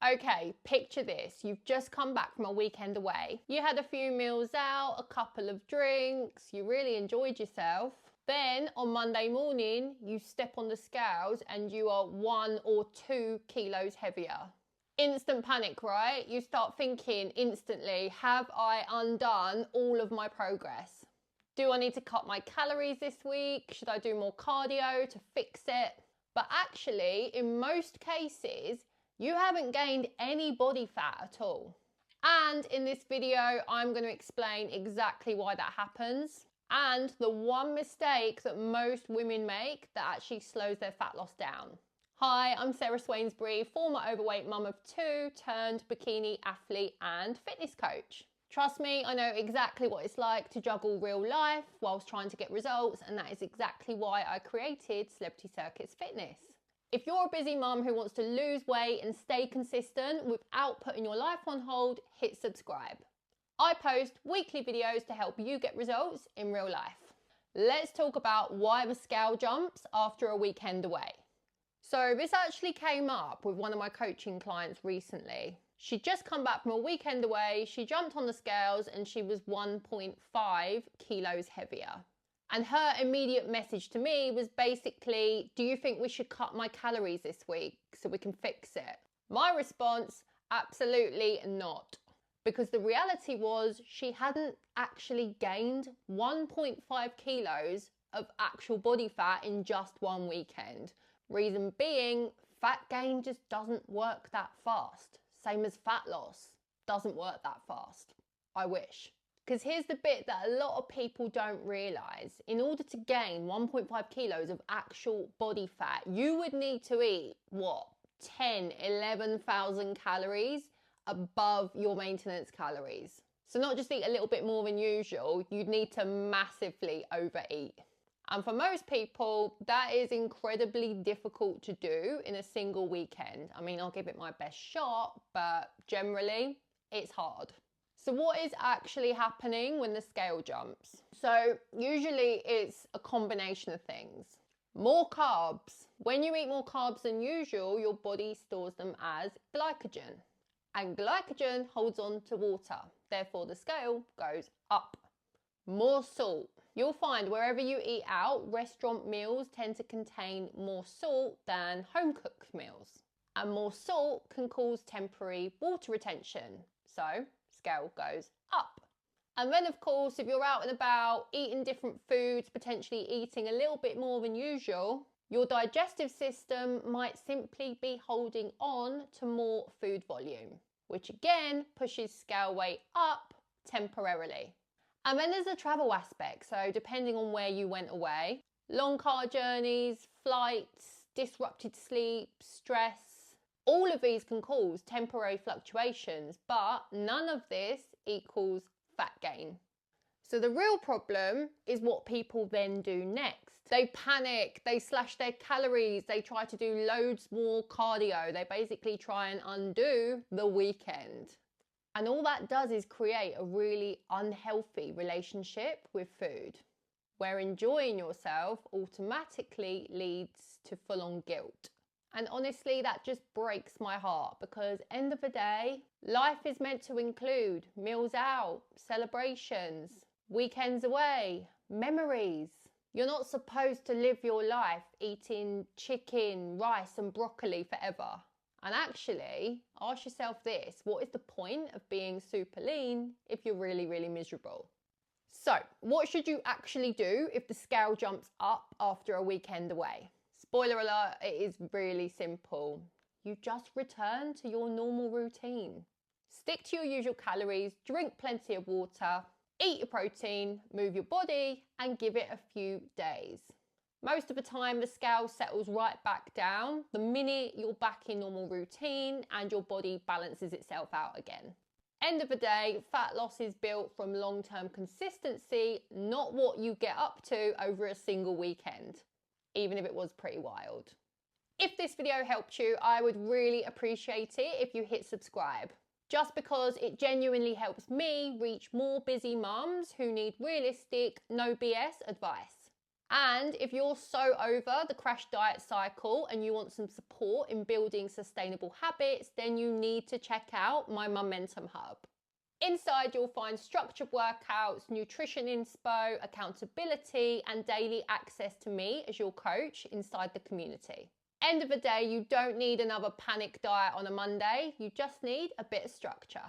Okay, picture this. You've just come back from a weekend away. You had a few meals out, a couple of drinks, you really enjoyed yourself. Then on Monday morning, you step on the scales and you are 1 or 2 kilos heavier. Instant panic, right? You start thinking instantly, have I undone all of my progress? Do I need to cut my calories this week? Should I do more cardio to fix it? But actually, in most cases, you haven't gained any body fat at all. And in this video, I'm going to explain exactly why that happens and the one mistake that most women make that actually slows their fat loss down. Hi, I'm Sarah Swainsbury, former overweight mum of 2 turned bikini athlete and fitness coach. Trust me, I know exactly what it's like to juggle real life whilst trying to get results, and that is exactly why I created Celebrity Circuits Fitness. If you're a busy mum who wants to lose weight and stay consistent without putting your life on hold, hit subscribe. I post weekly videos to help you get results in real life. Let's talk about why the scale jumps after a weekend away. So this actually came up with one of my coaching clients recently. She'd just come back from a weekend away, she jumped on the scales and she was 1.5 kilos heavier. And her immediate message to me was basically, do you think we should cut my calories this week so we can fix it? My response, absolutely not. Because the reality was she hadn't actually gained 1.5 kilos of actual body fat in just one weekend. Reason being, fat gain just doesn't work that fast. Same as fat loss, doesn't work that fast. I wish. Because here's the bit that a lot of people don't realise. In order to gain 1.5 kilos of actual body fat, you would need to eat, 11,000 calories above your maintenance calories. So not just eat a little bit more than usual, you'd need to massively overeat. And for most people, that is incredibly difficult to do in a single weekend. I mean, I'll give it my best shot, but generally, it's hard. So what is actually happening when the scale jumps? So usually it's a combination of things. More carbs. When you eat more carbs than usual, your body stores them as glycogen. And glycogen holds on to water. Therefore, the scale goes up. More salt. You'll find wherever you eat out, restaurant meals tend to contain more salt than home-cooked meals. And more salt can cause temporary water retention. So, scale goes up. And then, of course, if you're out and about, eating different foods, potentially eating a little bit more than usual, your digestive system might simply be holding on to more food volume, which again pushes scale weight up temporarily. And then there's the travel aspect. So depending on where you went away, long car journeys, flights, disrupted sleep, stress, all of these can cause temporary fluctuations, but none of this equals fat gain. So the real problem is what people then do next. They panic, they slash their calories, they try to do loads more cardio. They basically try and undo the weekend. And all that does is create a really unhealthy relationship with food, where enjoying yourself automatically leads to full-on guilt. And honestly, that just breaks my heart because end of the day, life is meant to include meals out, celebrations, weekends away, memories. You're not supposed to live your life eating chicken, rice and broccoli forever. And actually, ask yourself this, what is the point of being super lean if you're really, really miserable? So, what should you actually do if the scale jumps up after a weekend away? Spoiler alert, it is really simple. You just return to your normal routine. Stick to your usual calories, drink plenty of water, eat your protein, move your body, and give it a few days. Most of the time, the scale settles right back down the minute you're back in normal routine and your body balances itself out again. End of the day, fat loss is built from long-term consistency, not what you get up to over a single weekend, even if it was pretty wild. If this video helped you, I would really appreciate it if you hit subscribe, just because it genuinely helps me reach more busy mums who need realistic, no BS advice. And if you're so over the crash diet cycle and you want some support in building sustainable habits, then you need to check out my MUMentum Hub. Inside, you'll find structured workouts, nutrition inspo, accountability, and daily access to me as your coach inside the community. End of the day, you don't need another panic diet on a Monday. You just need a bit of structure.